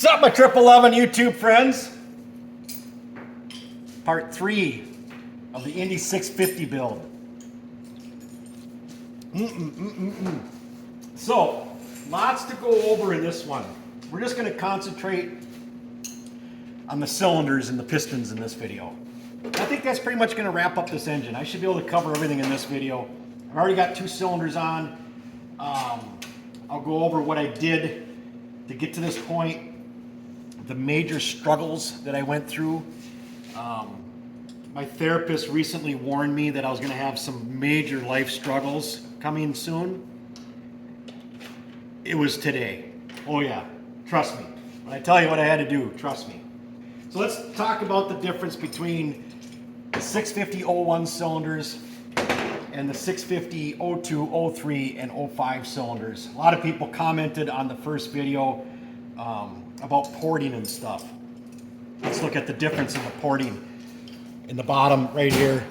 What's up, my 1111 YouTube friends? Part 3 of the Indy 650 build. So, lots to go over in this one. We're just going to concentrate on the cylinders and the pistons in this video. I think that's pretty much going to wrap up this engine. I should be able to cover everything in this video. I've already got 2 cylinders on. I'll go over what I did to get to this point, the major struggles that I went through. My therapist recently warned me that I was going to have some major life struggles coming soon. It was today. Oh yeah, trust me. When I tell you what I had to do, trust me. So let's talk about the difference between the 650-01 cylinders and the 650, 02, 03, and 05 cylinders. A lot of people commented on the first video about porting and stuff. Let's look at the difference in the porting. In the bottom right here,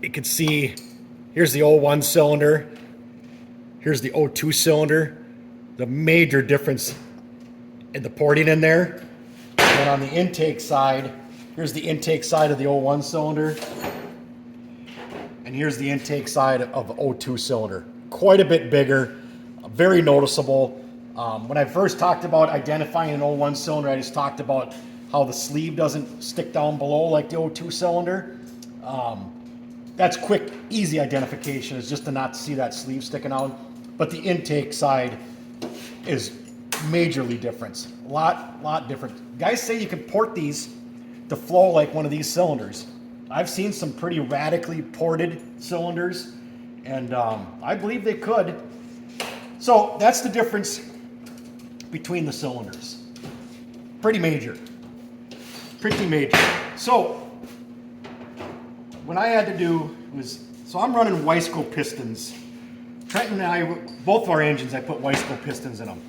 you can see, here's the 01 cylinder, here's the 02 cylinder. The major difference in the porting in there. And on the intake side, here's the intake side of the 01 cylinder. And here's the intake side of the 02 cylinder. Quite a bit bigger, very noticeable. When I first talked about identifying an 01 cylinder, I just talked about how the sleeve doesn't stick down below like the 02 cylinder. That's quick, easy identification, is just to not see that sleeve sticking out. But the intake side is majorly different. A lot different. Guys say you can port these to flow like one of these cylinders. I've seen some pretty radically ported cylinders, and I believe they could. So that's the difference between the cylinders. Pretty major. Pretty major. So what I had to do was, so I'm running Wiseco pistons. Trenton and I, both of our engines, I put Wiseco pistons in them.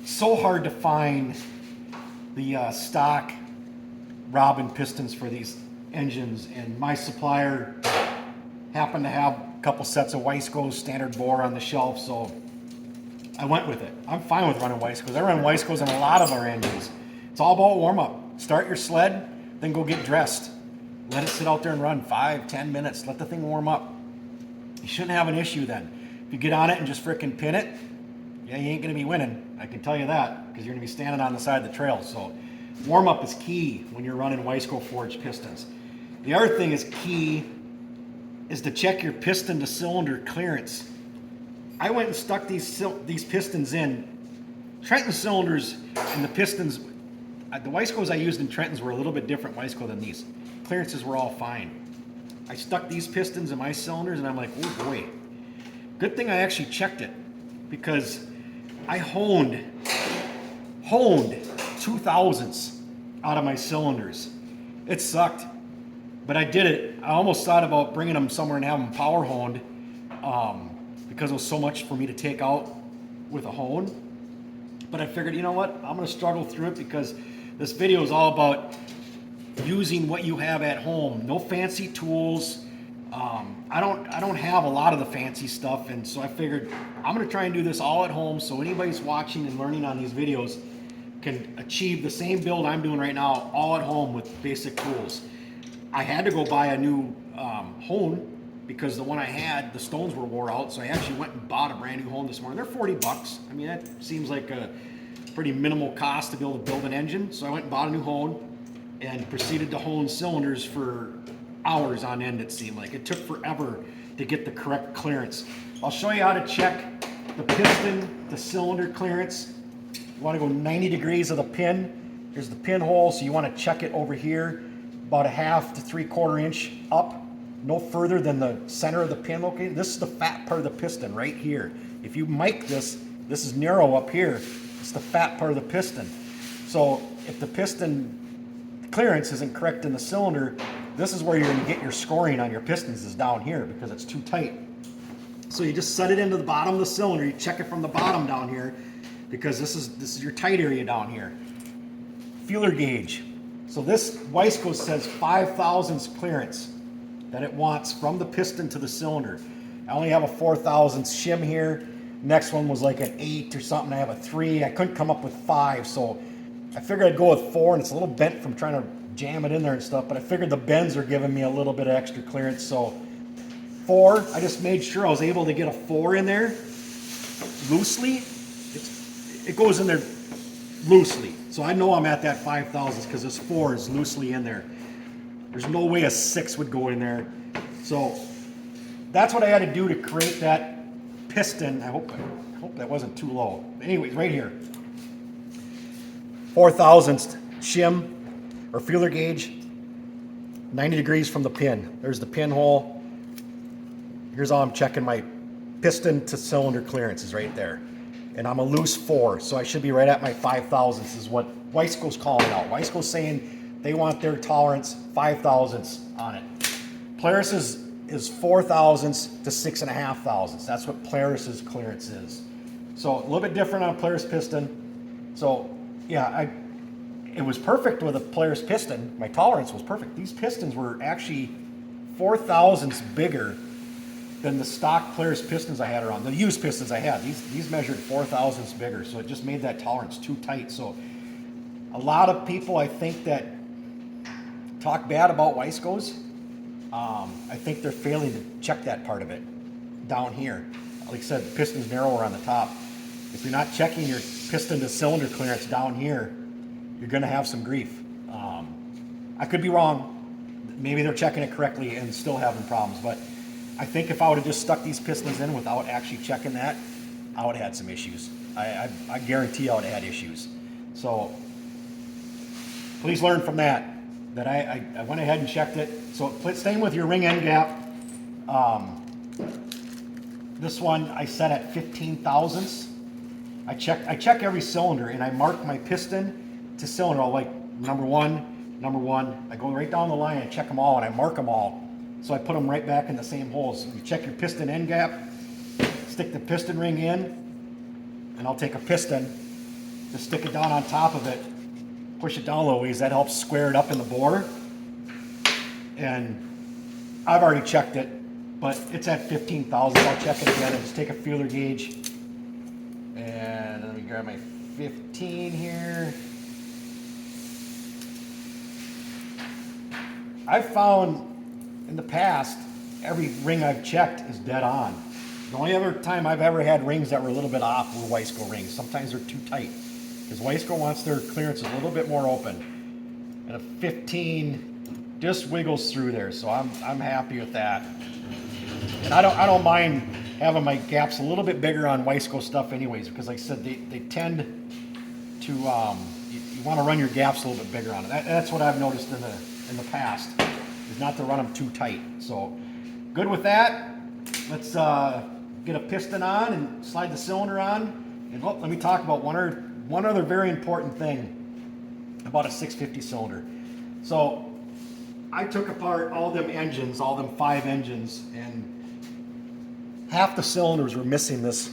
So hard to find the stock Robin pistons for these engines, and my supplier happened to have a couple sets of Wiseco standard bore on the shelf, so I went with it. I'm fine with running Wisecos. I run Wisecos on a lot of our engines. It's all about warm up. Start your sled, then go get dressed. Let it sit out there and run 5-10 minutes. Let the thing warm up. You shouldn't have an issue then. If you get on it and just frickin' pin it, yeah, you ain't gonna be winning. I can tell you that, because you're gonna be standing on the side of the trail. So warm up is key when you're running Wiseco forged pistons. The other thing is key is to check your piston to cylinder clearance. I went and stuck these pistons in. Trenton cylinders and the pistons, the Wisecos I used in Trenton's were a little bit different Wiseco than these. Clearances were all fine. I stuck these pistons in my cylinders and I'm like, oh boy. Good thing I actually checked it, because I honed 2/1000ths out of my cylinders. It sucked, but I did it. I almost thought about bringing them somewhere and having them power honed, because it was so much for me to take out with a hone. But I figured, you know what? I'm gonna struggle through it, because this video is all about using what you have at home. No fancy tools. I don't have a lot of the fancy stuff, and so I figured I'm gonna try and do this all at home, so anybody's watching and learning on these videos can achieve the same build I'm doing right now all at home with basic tools. I had to go buy a new hone, because the one I had, the stones were wore out, so I actually went and bought a brand new hone this morning. They're 40 bucks. I mean, that seems like a pretty minimal cost to be able to build an engine. So I went and bought a new hone and proceeded to hone cylinders for hours on end, it seemed like. It took forever to get the correct clearance. I'll show you how to check the piston to cylinder clearance. You want to go 90 degrees of the pin. Here's the pinhole, so you want to check it over here, about a 1/2 to 3/4 inch up. No further than the center of the pin located. This is the fat part of the piston right here. If you mic this, this is narrow up here. It's the fat part of the piston. So if the piston clearance isn't correct in the cylinder, this is where you're going to get your scoring on your pistons, is down here, because it's too tight. So you just set it into the bottom of the cylinder. You check it from the bottom down here, because this is your tight area down here. Feeler gauge. So this Wiseco says 5/1000ths clearance that it wants from the piston to the cylinder. I only have a 4/1000ths shim here. Next one was like an 8 or something. I have a 3. I couldn't come up with 5, so I figured I'd go with 4, and it's a little bent from trying to jam it in there and stuff, but I figured the bends are giving me a little bit of extra clearance, so 4. I just made sure I was able to get a 4 in there loosely. It goes in there loosely, so I know I'm at that 5 thousandths because this 4 is loosely in there. There's no way a 6 would go in there. So that's what I had to do to create that piston. I hope that wasn't too low. Anyways, right here, 4 thousandths shim or feeler gauge, 90 degrees from the pin. There's the pinhole. Here's how I'm checking my piston to cylinder clearances right there. And I'm a loose 4, so I should be right at my 5 thousandths is what Wiseco's calling out. Wiseco's saying they want their tolerance 5 thousandths on it. Polaris is 4 thousandths to 6.5 thousandths. That's what Polaris's clearance is. So a little bit different on a Polaris piston. So yeah, it was perfect with a Polaris piston. My tolerance was perfect. These pistons were actually 4 thousandths bigger than the stock Polaris pistons I had around. The used pistons I had, these measured 4 thousandths bigger, so it just made that tolerance too tight. So a lot of people, I think, that talk bad about Wiseco's, I think they're failing to check that part of it down here. Like I said, the piston's narrower on the top. If you're not checking your piston to cylinder clearance down here, you're going to have some grief. I could be wrong. Maybe they're checking it correctly and still having problems, but I think if I would have just stuck these pistons in without actually checking that, I would have had some issues. I guarantee I would have had issues. So please learn from that I went ahead and checked it. So staying with your ring end gap, this one I set at 15 thousandths. I check every cylinder and I mark my piston to cylinder, like number one. I go right down the line and check them all and I mark them all. So I put them right back in the same holes. You check your piston end gap, stick the piston ring in, and I'll take a piston, just stick it down on top of it, push it down a little ways. That helps square it up in the bore. And I've already checked it, but it's at 15 thousandths. I'll check it again and just take a feeler gauge. And let me grab my 15 here. I've found in the past, every ring I've checked is dead on. The only other time I've ever had rings that were a little bit off were Wiseco rings. Sometimes they're too tight, because Wiseco wants their clearance a little bit more open. And a 15 just wiggles through there, so I'm happy with that. And I don't mind having my gaps a little bit bigger on Wiseco stuff anyways, because like I said, they tend to, you want to run your gaps a little bit bigger on it. That's what I've noticed in the past, is not to run them too tight. So good with that. Let's get a piston on and slide the cylinder on. And let me talk about one other very important thing about a 650 cylinder. So I took apart all them engines, all them 5 engines, and half the cylinders were missing this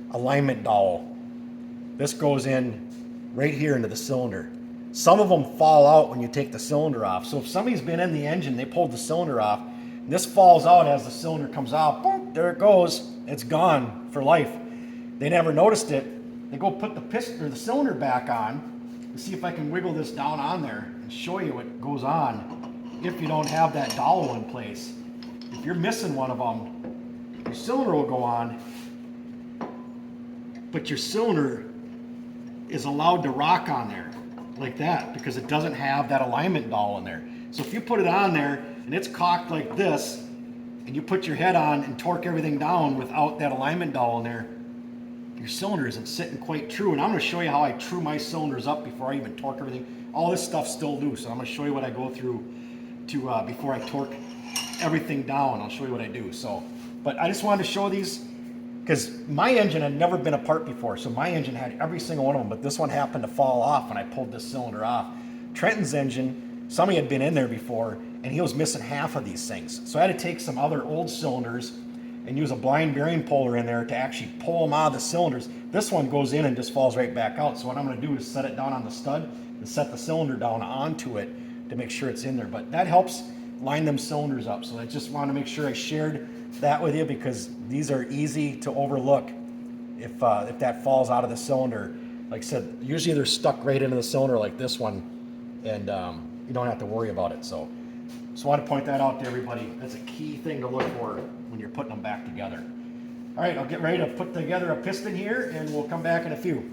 alignment dowel. This goes in right here into the cylinder. Some of them fall out when you take the cylinder off. So if somebody's been in the engine, they pulled the cylinder off, and this falls out as the cylinder comes out, boom, there it goes. It's gone for life. They never noticed it. They go put the piston or the cylinder back on to see if I can wiggle this down on there and show you what goes on if you don't have that dowel in place. If you're missing one of them, your cylinder will go on, but your cylinder is allowed to rock on there like that because it doesn't have that alignment dowel in there. So if you put it on there and it's cocked like this, and you put your head on and torque everything down without that alignment dowel in there, your cylinder isn't sitting quite true. And I'm going to show you how I true my cylinders up before I even torque everything. All this stuff's still loose, so I'm going to show you what I go through to before I torque everything down. I'll show you what I do. So, but I just wanted to show these because my engine had never been apart before. So my engine had every single one of them, but this one happened to fall off when I pulled this cylinder off. Trenton's engine, somebody had been in there before, and he was missing half of these things. So I had to take some other old cylinders and use a blind bearing puller in there to actually pull them out of the cylinders. This one goes in and just falls right back out. So what I'm going to do is set it down on the stud and set the cylinder down onto it to make sure it's in there. But that helps line them cylinders up. So I just want to make sure I shared that with you because these are easy to overlook if that falls out of the cylinder. Like I said, usually they're stuck right into the cylinder like this one, and you don't have to worry about it. So just want to point that out to everybody. That's a key thing to look for when you're putting them back together. All right, I'll get ready to put together a piston here, and we'll come back in a few.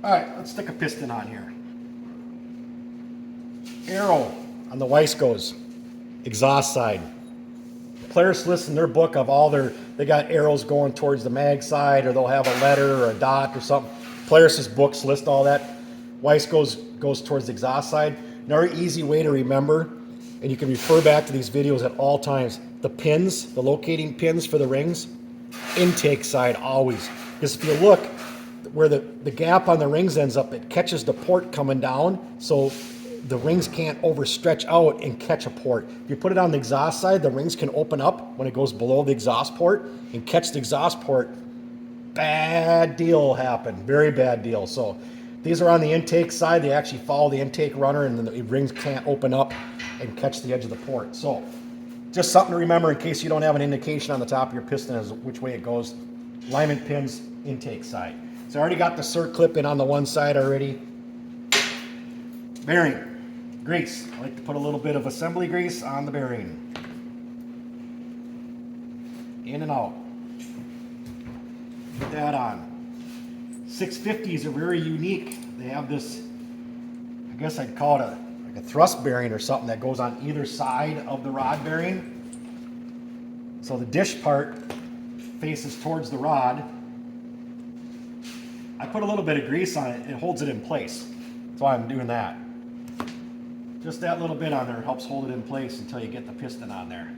All right, let's stick a piston on here. Arrow on the Wiseco's exhaust side. Polaris lists in their book of all they got arrows going towards the mag side, or they'll have a letter or a dot or something. Polaris's books list all that. Wiseco's goes towards the exhaust side. Another easy way to remember, and you can refer back to these videos at all times, the pins, the locating pins for the rings, intake side always. Because if you look where the gap on the rings ends up, it catches the port coming down, so the rings can't overstretch out and catch a port. If you put it on the exhaust side, the rings can open up when it goes below the exhaust port and catch the exhaust port. Bad deal will happen, very bad deal. So these are on the intake side. They actually follow the intake runner, and then the rings can't open up and catch the edge of the port. So just something to remember in case you don't have an indication on the top of your piston as which way it goes. Alignment pins, intake side. So I already got the circlip in on the one side already. Bearing. Grease. I like to put a little bit of assembly grease on the bearing. In and out. Put that on. 650s are very unique. They have this, I guess I'd call it like a thrust bearing or something that goes on either side of the rod bearing. So the dish part faces towards the rod. I put a little bit of grease on it. It holds it in place. That's why I'm doing that. Just that little bit on there helps hold it in place until you get the piston on there.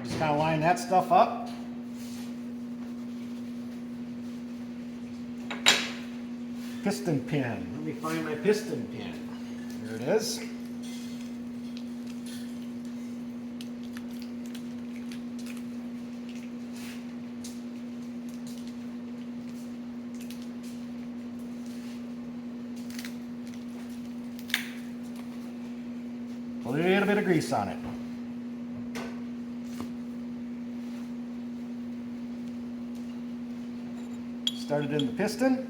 Just kind of line that stuff up. Piston pin. Let me find my piston pin. There it is. A little bit of grease on it. Started in the piston.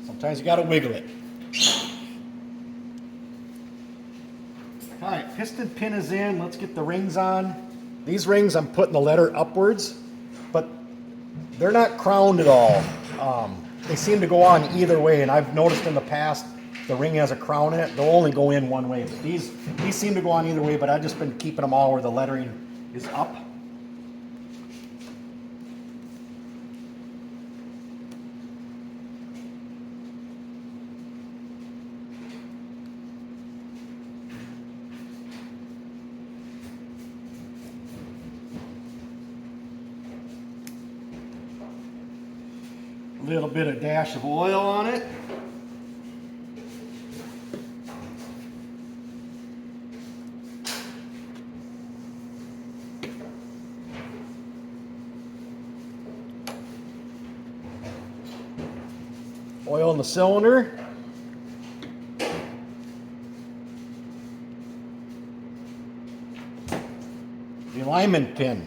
Sometimes you got to wiggle it. All right, piston pin is in. Let's get the rings on. These rings, I'm putting the letter upwards, but they're not crowned at all. They seem to go on either way, and I've noticed in the past the ring has a crown in it. They'll only go in one way, but these seem to go on either way, but I've just been keeping them all where the lettering is up. A little bit of dash of oil on it. Oil in the cylinder. The alignment pin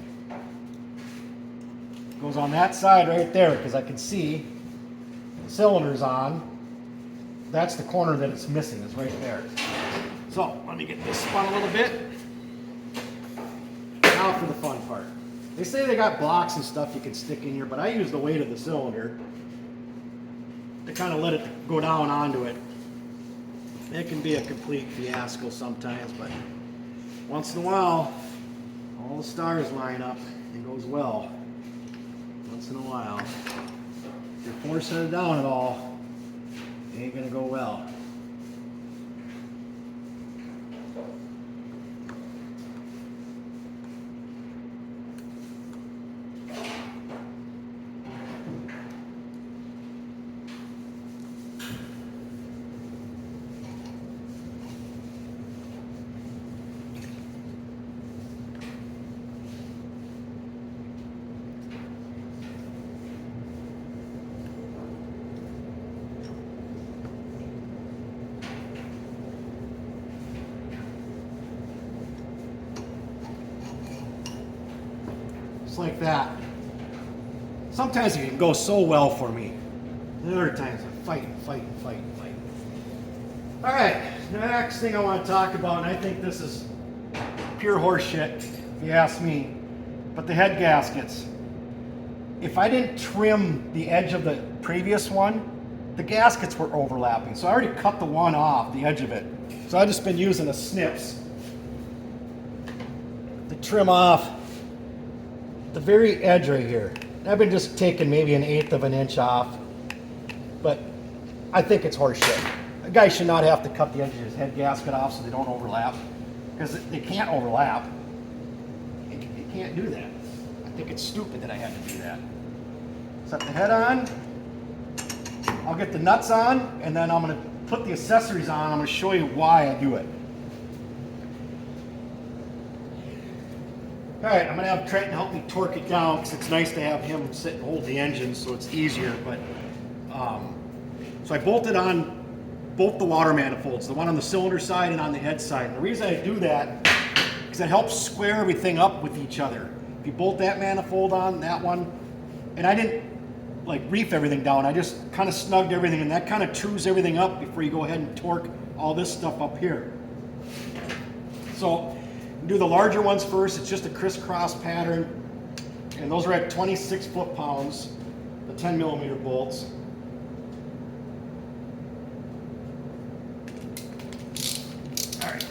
goes on that side right there because I can see the cylinder's on. That's the corner that it's missing, is right there. So let me get this spun a little bit. Now for the fun part. They say they got blocks and stuff you can stick in here, but I use the weight of the cylinder to kind of let it go down onto it. It can be a complete fiasco sometimes, but once in a while, all the stars line up and goes well. Once in a while. If you're forcing it down at all, it ain't gonna go well. Just like that. Sometimes it can go so well for me. The other times I'm fighting. All right, next thing I want to talk about, and I think this is pure horse shit, if you ask me, but the head gaskets. If I didn't trim the edge of the previous one, the gaskets were overlapping. So I already cut the one off, the edge of it. So I've just been using the snips to trim off the very edge right here. I've been just taking maybe 1/8 of an inch off, but I think it's horse shit. A guy should not have to cut the edge of his head gasket off so they don't overlap, because they can't overlap. You can't do that. I think it's stupid that I had to do that. Set the head on. I'll get the nuts on, and then I'm going to put the accessories on. I'm going to show you why I do it. All right, I'm going to have Trenton help me torque it down, because it's nice to have him sit and hold the engine so it's easier. But so I bolted on both the water manifolds, the one on the cylinder side and on the head side. And the reason I do that is it helps square everything up with each other. If you bolt that manifold on, that one, and I didn't like reef everything down, I just kind of snugged everything, and that kind of trues everything up before you go ahead and torque all this stuff up here. So do the larger ones first. It's just a crisscross pattern, and those are at 26 foot-pounds, the 10mm bolts. All right.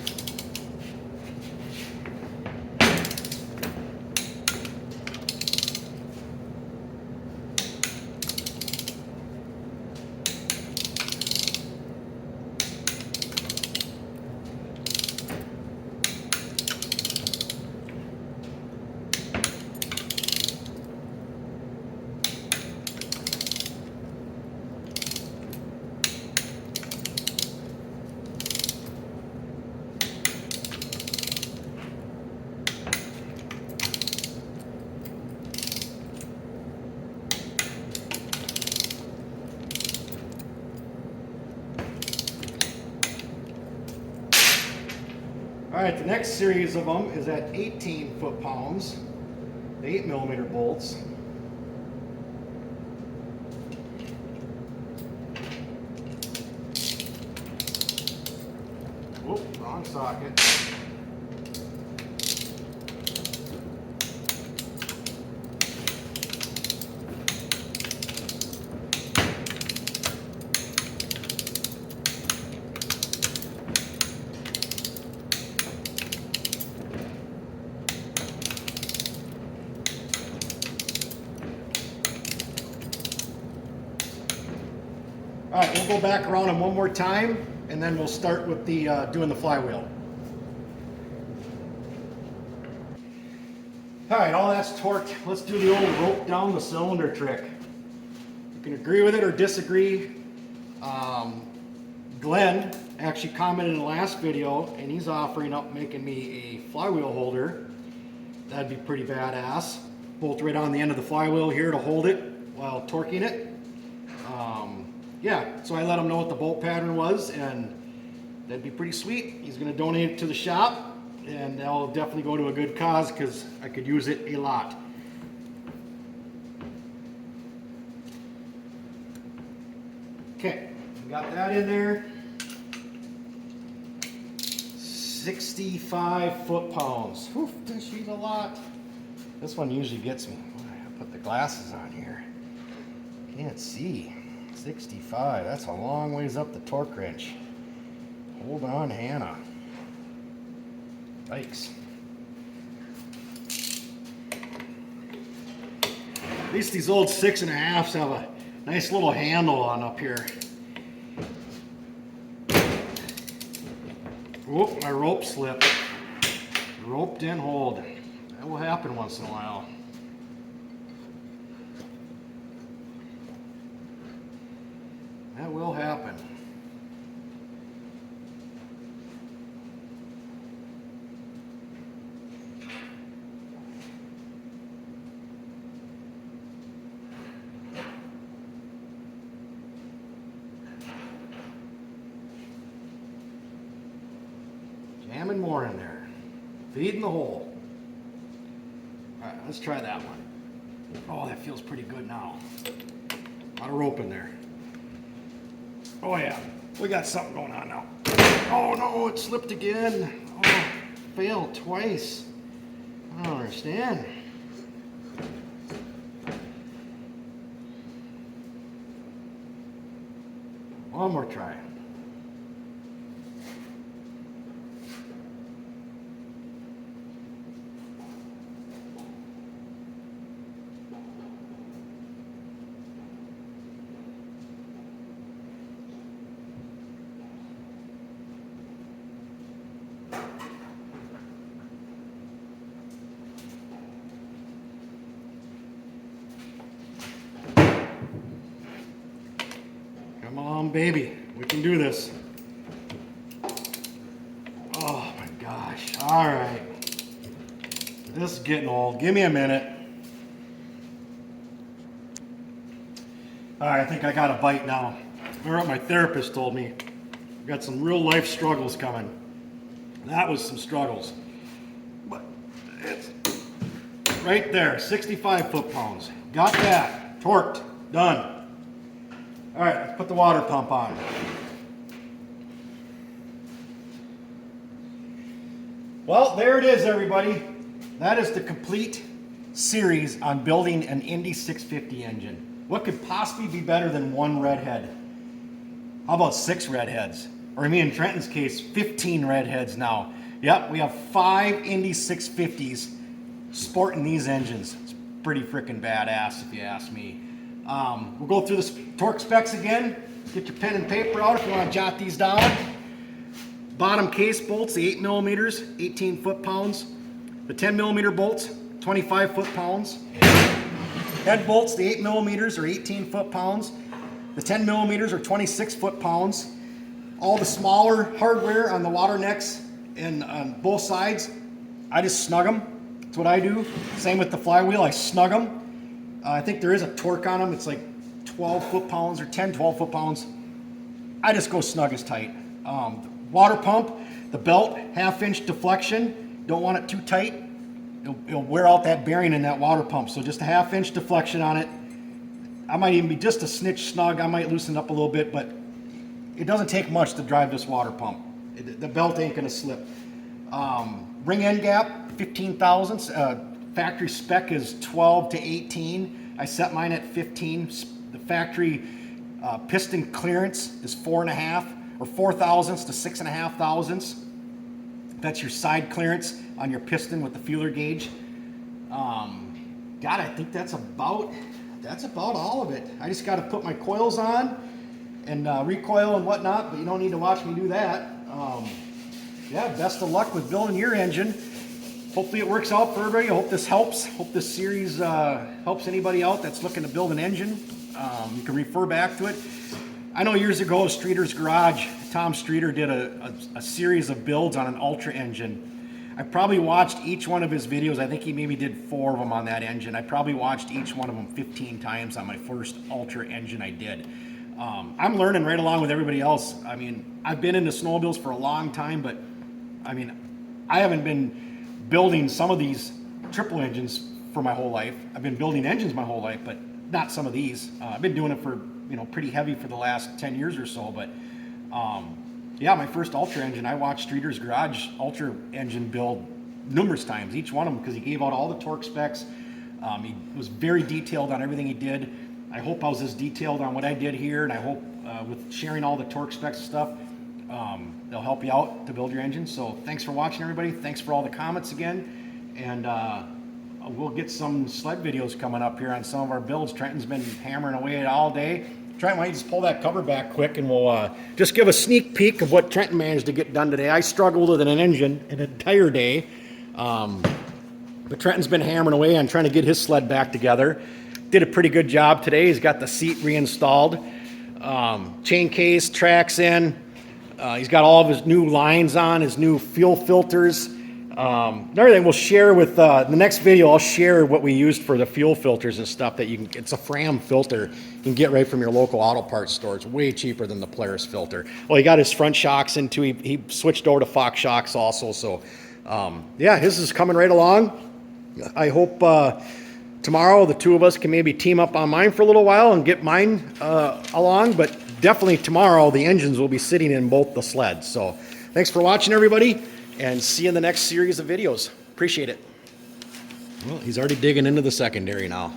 All right, the next series of them is at 18 foot-pounds, the 8mm bolts. Whoop, wrong socket. All right, we'll go back around them one more time, and then we'll start with the doing the flywheel. All right, all that's torqued. Let's do the old rope down the cylinder trick. You can agree with it or disagree. Glenn actually commented in the last video, and he's offering up making me a flywheel holder. That'd be pretty badass. Bolt right on the end of the flywheel here to hold it while torquing it. Yeah, so I let him know what the bolt pattern was, and that'd be pretty sweet. He's going to donate it to the shop, and that'll definitely go to a good cause because I could use it a lot. Okay, we got that in there. 65 foot-pounds. Whew, this is a lot. This one usually gets me. I put the glasses on here. Can't see. 65, that's a long ways up the torque wrench. Hold on, Hannah. Yikes. At least these old 6.5s have a nice little handle on up here. Whoop, my rope slipped. The rope didn't hold. That will happen once in a while. That will happen. Jamming more in there. Feeding the hole. All right, let's try that one. Oh, that feels pretty good now. A lot of rope in there. Oh yeah, we got something going on now. Oh no, it slipped again. Oh, failed twice. I don't understand. One more try. Come on, baby. We can do this. Oh my gosh. All right. This is getting old. Give me a minute. All right, I think I got a bite now. Remember what my therapist told me. I've got some real life struggles coming. That was some struggles. But it's right there, 65 foot-pounds. Got that. Torqued. Done. All right, let's put the water pump on. Well, there it is, everybody. That is the complete series on building an Indy 650 engine. What could possibly be better than one redhead? How about 6 redheads? Or in me and Trenton's case, 15 redheads now. Yep, we have 5 Indy 650s sporting these engines. It's pretty freaking badass if you ask me. We'll go through the torque specs again. Get your pen and paper out if you want to jot these down. Bottom case bolts, the 8 millimeters, 18 foot-pounds. The 10 millimeter bolts, 25 foot-pounds. Head bolts, the 8 millimeters are 18 foot-pounds. The 10 millimeters are 26 foot-pounds. All the smaller hardware on the water necks and on both sides, I just snug them. That's what I do. Same with the flywheel, I snug them. I think there is a torque on them. It's like 12 foot-pounds or 10, 12 foot-pounds. I just go snug as tight. Water pump, the belt, 1/2-inch deflection. Don't want it too tight. It'll wear out that bearing in that water pump. So just a 1/2-inch deflection on it. I might even be just a snitch snug. I might loosen it up a little bit, but it doesn't take much to drive this water pump. The belt ain't gonna slip. Ring end gap, 15 thousandths. Factory spec is 12 to 18. I set mine at 15. The factory piston clearance is 4.5 or 4 thousandths to 6.5 thousandths. That's your side clearance on your piston with the feeler gauge. God, I think that's about all of it. I just got to put my coils on and recoil and whatnot, but you don't need to watch me do that. Yeah, best of luck with building your engine. Hopefully it works out for everybody. I hope this helps. Hope this series helps anybody out that's looking to build an engine. You can refer back to it. I know years ago, Streeter's Garage, Tom Streeter did a series of builds on an Ultra engine. I probably watched each one of his videos. I think he maybe did 4 of them on that engine. I probably watched each one of them 15 times on my first Ultra engine I did. I'm learning right along with everybody else. I mean, I've been into snowmobiles for a long time, but I mean, I haven't been building some of these triple engines for my whole life. I've been building engines my whole life, but not some of these. I've been doing it for, pretty heavy for the last 10 years or so, but yeah, my first Ultra engine, I watched Streeter's Garage Ultra engine build numerous times, each one of them, because he gave out all the torque specs. He was very detailed on everything he did. I hope I was as detailed on what I did here, and I hope with sharing all the torque specs and stuff, they'll help you out to build your engine. So thanks for watching, everybody. Thanks for all the comments again. And we'll get some sled videos coming up here on some of our builds. Trenton's been hammering away at all day. Trenton, why don't you just pull that cover back quick, and we'll just give a sneak peek of what Trenton managed to get done today. I struggled with an engine an entire day. But Trenton's been hammering away on trying to get his sled back together. Did a pretty good job today. He's got the seat reinstalled. Chain case, tracks in. He's got all of his new lines on, his new fuel filters. And everything we'll share with the next video. I'll share what we used for the fuel filters and stuff that you can. It's a Fram filter you can get right from your local auto parts store. It's way cheaper than the Polaris filter. Well, he got his front shocks into. He switched over to Fox shocks also. So yeah, his is coming right along. I hope tomorrow the two of us can maybe team up on mine for a little while and get mine along, but definitely tomorrow the engines will be sitting in both the sleds. So thanks for watching, everybody, and see you in the next series of videos. Appreciate it. Well, he's already digging into the secondary now.